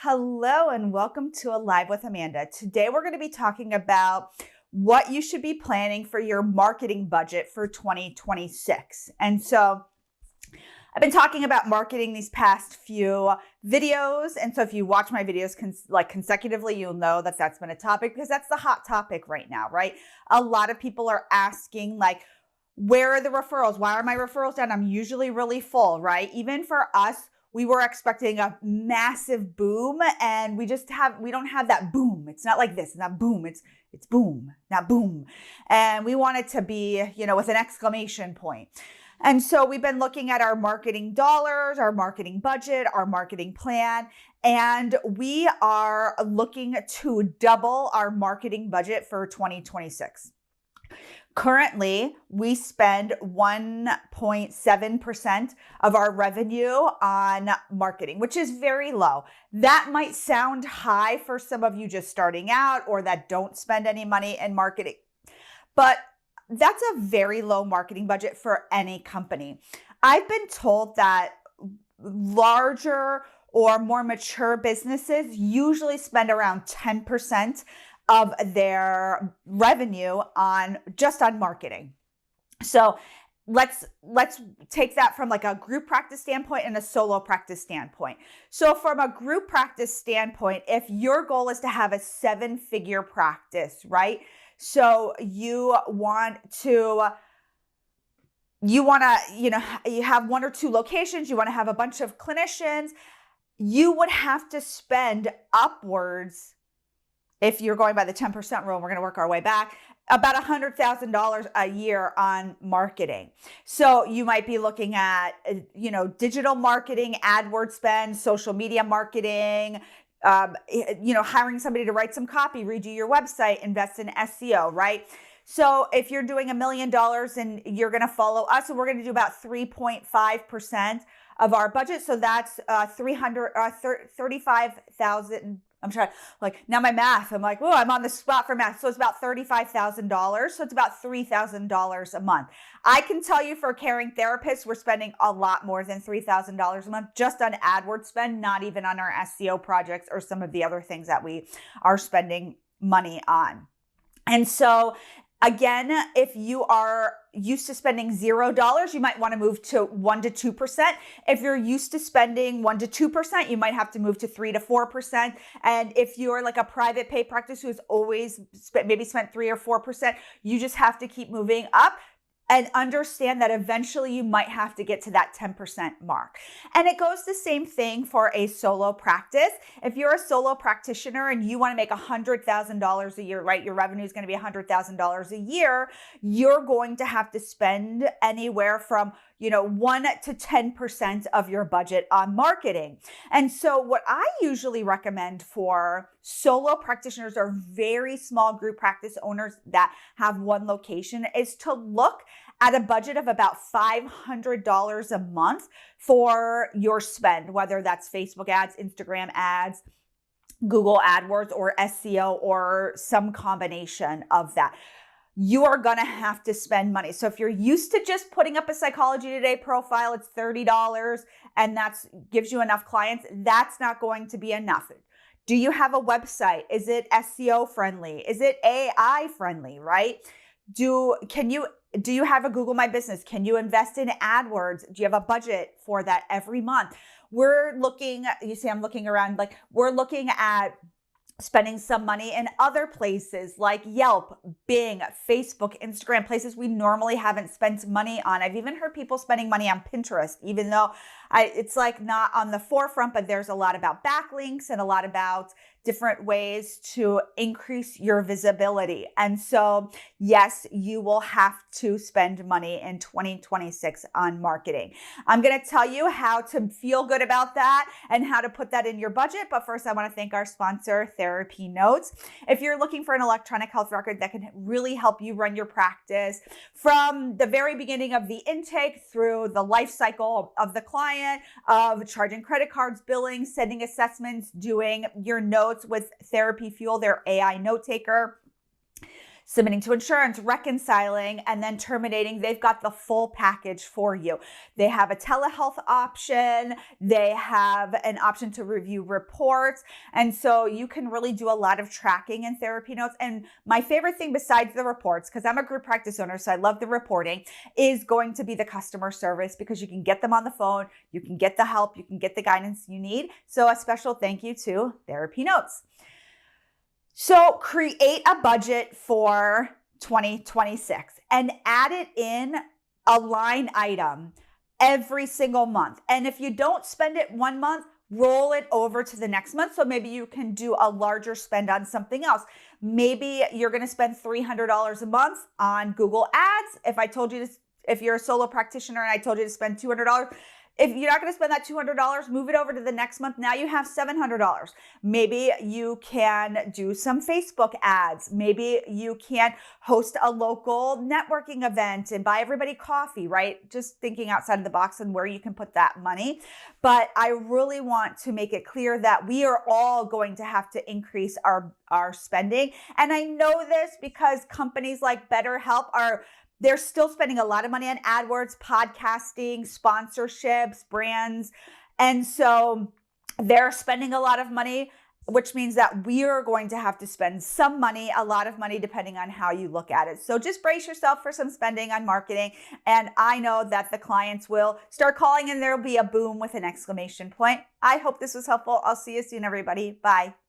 Hello and welcome to Alive with Amanda. Today we're going to be talking about what you should be planning for your marketing budget for 2026. And so I've been talking about marketing these past few videos. And so if you watch my videos consecutively, you'll know that that's been a topic because that's the hot topic right now, right? A lot of people are asking where are the referrals? Why are my referrals down? I'm usually really full, right? Even for us, we were expecting a massive boom and we don't have that boom. It's not like this, it's not boom. It's boom, not boom. And we want it to be, with an exclamation point. And so we've been looking at our marketing dollars, our marketing budget, our marketing plan, and we are looking to double our marketing budget for 2026. Currently, we spend 1.7% of our revenue on marketing, which is very low. That might sound high for some of you just starting out or that don't spend any money in marketing, but that's a very low marketing budget for any company. I've been told that larger or more mature businesses usually spend around 10% of their revenue on marketing. So let's take that from like a group practice standpoint and a solo practice standpoint. So from a group practice standpoint, if your goal is to have a 7-figure practice, right? So you have 1 or 2 locations, you want to have a bunch of clinicians, you would have to spend upwards, if you're going by the 10% rule, we're going to work our way back, about $100,000 a year on marketing. So you might be looking at, digital marketing, AdWords spend, social media marketing, hiring somebody to write some copy, redo your website, invest in SEO, right? So if you're doing $1 million and you're going to follow us, so we're going to do about 3.5% of our budget. So that's 35,000. I'm trying, now my math, I'm like, oh, I'm on the spot for math. So it's about $35,000. So it's about $3,000 a month. I can tell you for caring therapists, we're spending a lot more than $3,000 a month just on AdWords spend, not even on our SEO projects or some of the other things that we are spending money on. And so again, if you are used to spending $0, you might want to move to 1 to 2%. If you're used to spending 1 to 2%, you might have to move to 3 to 4%. And if you're like a private pay practice who's always spent 3 or 4%, you just have to keep moving up and understand that eventually you might have to get to that 10% mark. And it goes the same thing for a solo practice. If you're a solo practitioner and you want to make $100,000 a year, right? Your revenue is going to be $100,000 a year. You're going to have to spend anywhere from 1 to 10% of your budget on marketing. And so what I usually recommend for solo practitioners or very small group practice owners that have 1 location is to look at a budget of about $500 a month for your spend, whether that's Facebook ads, Instagram ads, Google AdWords, or SEO, or some combination of that. You are going to have to spend money. So if you're used to just putting up a Psychology Today profile, it's $30 and that gives you enough clients, that's not going to be enough. Do you have a website? Is it SEO friendly? Is it AI friendly, right? Do you have a Google My Business? Can you invest in AdWords? Do you have a budget for that every month? We're looking, I'm looking around, we're looking at spending some money in other places like Yelp, Bing, Facebook, Instagram, places we normally haven't spent money on. I've even heard people spending money on Pinterest, even though it's not on the forefront, but there's a lot about backlinks and a lot about different ways to increase your visibility. And so, yes, you will have to spend money in 2026 on marketing. I'm going to tell you how to feel good about that and how to put that in your budget. But first, I want to thank our sponsor, TherapyNotes. If you're looking for an electronic health record that can really help you run your practice from the very beginning of the intake through the life cycle of the client, of charging credit cards, billing, sending assessments, doing your notes with Therapy Fuel, their AI note taker, submitting to insurance, reconciling, and then terminating. They've got the full package for you. They have a telehealth option. They have an option to review reports. And so you can really do a lot of tracking in TherapyNotes. And my favorite thing besides the reports, because I'm a group practice owner, so I love the reporting, is going to be the customer service, because you can get them on the phone, you can get the help, you can get the guidance you need. So a special thank you to TherapyNotes. So create a budget for 2026 and add it in a line item every single month. And if you don't spend it one month, roll it over to the next month. So maybe you can do a larger spend on something else. Maybe you're going to spend $300 a month on Google Ads. If you're a solo practitioner and I told you to spend $200, if you're not going to spend that $200, move it over to the next month. Now you have $700. Maybe you can do some Facebook ads. Maybe you can host a local networking event and buy everybody coffee, right? Just thinking outside of the box and where you can put that money. But I really want to make it clear that we are all going to have to increase our spending. And I know this because companies like BetterHelp they're still spending a lot of money on AdWords, podcasting, sponsorships, brands. And so they're spending a lot of money, which means that we are going to have to spend some money, a lot of money, depending on how you look at it. So just brace yourself for some spending on marketing. And I know that the clients will start calling and there'll be a boom with an exclamation point. I hope this was helpful. I'll see you soon, everybody. Bye.